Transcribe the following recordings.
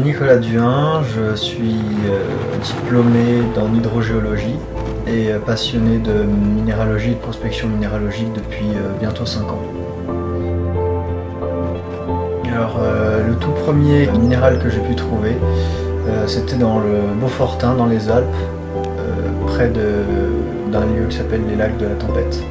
Nicolas Duhin, je suis diplômé dans hydrogéologie et passionné de minéralogie et de prospection minéralogique depuis bientôt 5 ans. Alors le tout premier minéral que j'ai pu trouver, c'était dans le Beaufortain, dans les Alpes, près d'un lieu qui s'appelle les lacs de la Tempête.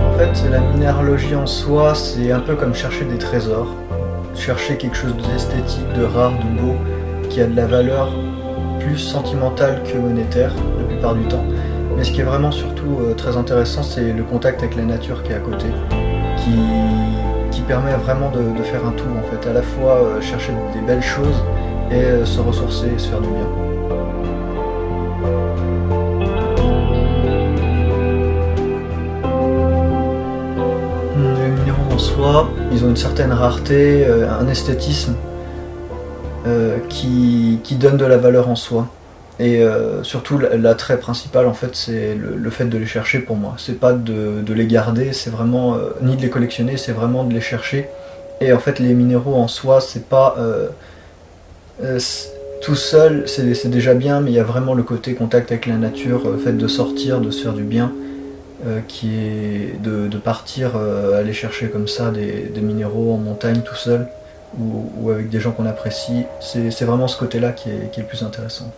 En fait, la minéralogie en soi, c'est un peu comme chercher des trésors, chercher quelque chose d'esthétique, de rare, de beau, qui a de la valeur plus sentimentale que monétaire la plupart du temps. Mais ce qui est vraiment surtout très intéressant, c'est le contact avec la nature qui est à côté, qui permet vraiment de faire un tout en fait, à la fois chercher des belles choses et se ressourcer et se faire du bien. Les minéraux en soi, ils ont une certaine rareté, un esthétisme qui donne de la valeur en soi. Et surtout l'attrait principal en fait c'est le fait de les chercher pour moi. C'est pas de les garder, c'est vraiment ni de les collectionner, c'est vraiment de les chercher. Et en fait les minéraux en soi c'est pas tout seul c'est déjà bien, mais il y a vraiment le côté contact avec la nature, fait de sortir, de se faire du bien, qui est de partir aller chercher comme ça des minéraux en montagne tout seul ou avec des gens qu'on apprécie. C'est vraiment ce côté là qui est le plus intéressant en fait.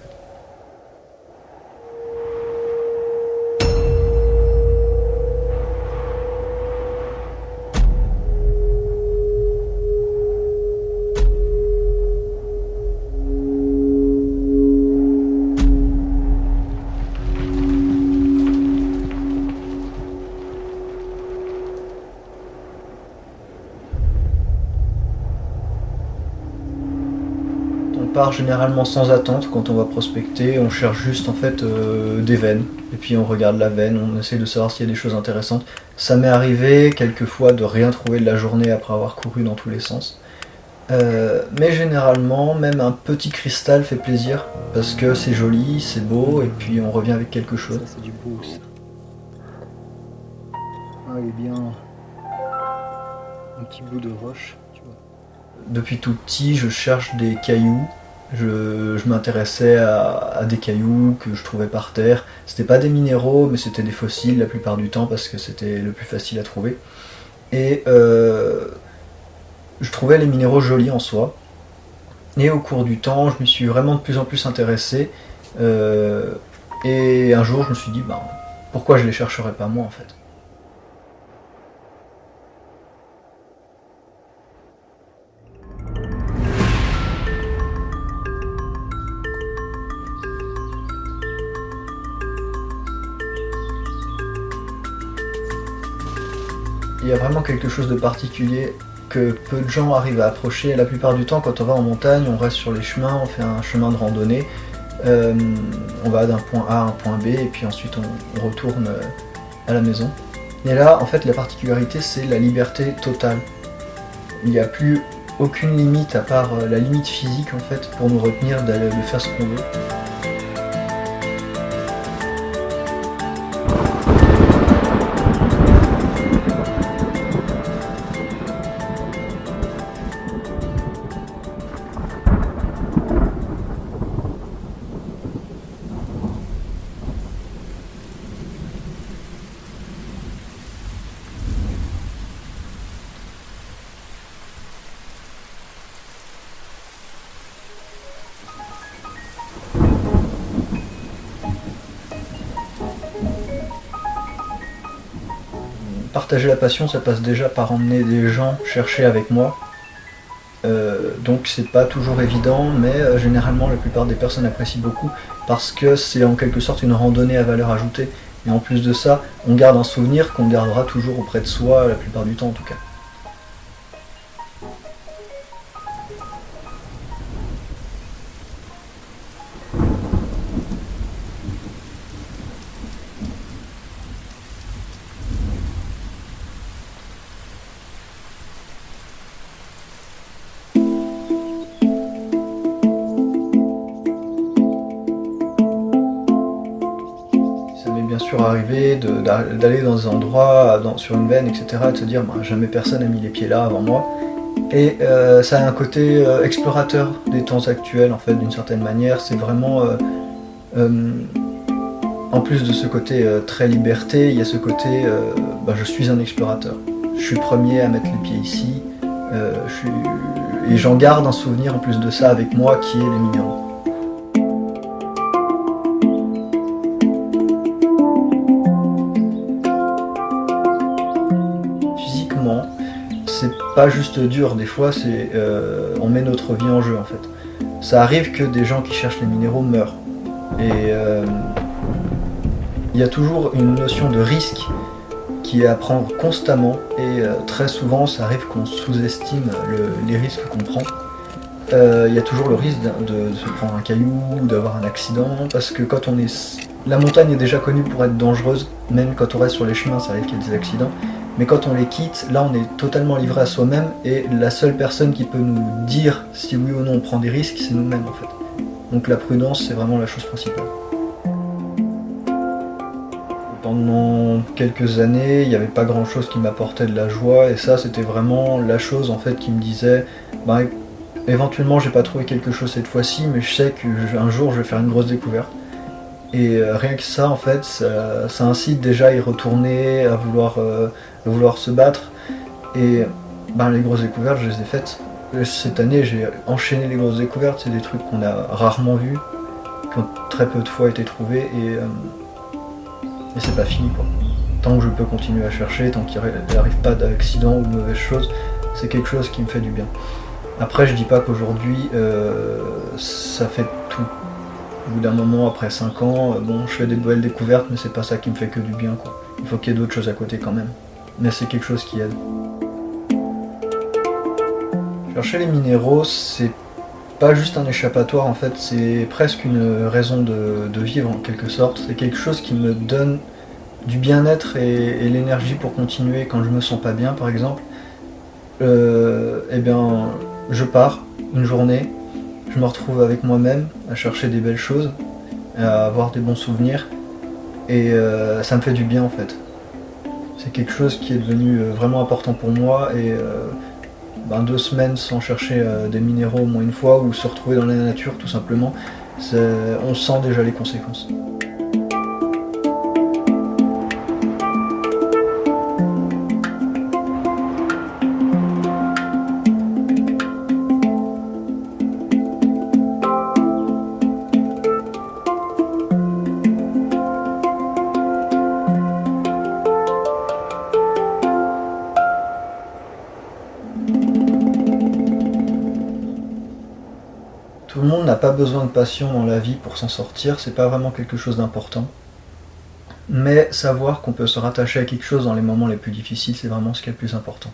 On part généralement sans attente quand on va prospecter, on cherche juste en fait des veines, et puis on regarde la veine, on essaie de savoir s'il y a des choses intéressantes. Ça m'est arrivé quelquefois de rien trouver de la journée après avoir couru dans tous les sens. Mais généralement, même un petit cristal fait plaisir, parce que c'est joli, c'est beau, et puis on revient avec quelque chose. Ça c'est du beau ça. Ah, il est bien. Un petit bout de roche, tu vois. Depuis tout petit, je cherche des cailloux. Je m'intéressais à des cailloux que je trouvais par terre. C'était pas des minéraux, mais c'était des fossiles la plupart du temps parce que c'était le plus facile à trouver. Et je trouvais les minéraux jolis en soi. Et au cours du temps, je me suis vraiment de plus en plus intéressé. Et un jour, je me suis dit, ben, pourquoi je les chercherais pas moi en fait. Il y a vraiment quelque chose de particulier que peu de gens arrivent à approcher. La plupart du temps, quand on va en montagne, on reste sur les chemins, on fait un chemin de randonnée. On va d'un point A à un point B et puis ensuite on retourne à la maison. Et là, en fait, la particularité, c'est la liberté totale. Il n'y a plus aucune limite à part la limite physique en fait pour nous retenir de faire ce qu'on veut. Partager la passion, ça passe déjà par emmener des gens chercher avec moi. Donc c'est pas toujours évident, mais généralement la plupart des personnes apprécient beaucoup parce que c'est en quelque sorte une randonnée à valeur ajoutée. Et en plus de ça, on garde un souvenir qu'on gardera toujours auprès de soi, la plupart du temps en tout cas. sur arriver, d'aller dans des endroits, sur une veine, etc. et de se dire bah, jamais personne n'a mis les pieds là avant moi. Et ça a un côté explorateur des temps actuels en fait d'une certaine manière. C'est vraiment en plus de ce côté très liberté, il y a ce côté bah, je suis un explorateur. Je suis le premier à mettre les pieds ici. Et j'en garde un souvenir en plus de ça avec moi qui est les minéraux. Physiquement, c'est pas juste dur, des fois on met notre vie en jeu en fait. Ça arrive que des gens qui cherchent les minéraux meurent. Et il y a toujours une notion de risque qui est à prendre constamment et très souvent ça arrive qu'on sous-estime les risques qu'on prend. Il y a toujours le risque de se prendre un caillou ou d'avoir un accident parce que quand on est... La montagne est déjà connue pour être dangereuse, même quand on reste sur les chemins ça arrive qu'il y ait des accidents, mais quand on les quitte, là on est totalement livré à soi-même et la seule personne qui peut nous dire si oui ou non on prend des risques c'est nous-mêmes en fait. Donc la prudence c'est vraiment la chose principale. Pendant quelques années, il n'y avait pas grand chose qui m'apportait de la joie et ça c'était vraiment la chose en fait qui me disait bah, éventuellement j'ai pas trouvé quelque chose cette fois-ci mais je sais qu'un jour je vais faire une grosse découverte. Et rien que ça en fait ça incite déjà à y retourner, à vouloir se battre et ben, les grosses découvertes je les ai faites. Cette année j'ai enchaîné les grosses découvertes, c'est des trucs qu'on a rarement vus, qui ont très peu de fois été trouvés et c'est pas fini quoi. Tant que je peux continuer à chercher, tant qu'il n'arrive pas d'accident ou de mauvaises choses, c'est quelque chose qui me fait du bien. Après je dis pas qu'aujourd'hui ça fait tout. Au bout d'un moment, après 5 ans, bon je fais des belles découvertes mais c'est pas ça qui me fait que du bien quoi. Il faut qu'il y ait d'autres choses à côté quand même. Mais c'est quelque chose qui aide. Chercher les minéraux, c'est pas juste un échappatoire en fait, c'est presque une raison de vivre en quelque sorte. C'est quelque chose qui me donne du bien-être et l'énergie pour continuer quand je me sens pas bien par exemple. Eh bien, je pars une journée, je me retrouve avec moi-même à chercher des belles choses, à avoir des bons souvenirs et ça me fait du bien en fait. C'est quelque chose qui est devenu vraiment important pour moi et 2 semaines sans chercher des minéraux au moins une fois ou se retrouver dans la nature tout simplement, on sent déjà les conséquences. Tout le monde n'a pas besoin de passion dans la vie pour s'en sortir, c'est pas vraiment quelque chose d'important. Mais savoir qu'on peut se rattacher à quelque chose dans les moments les plus difficiles, c'est vraiment ce qui est le plus important.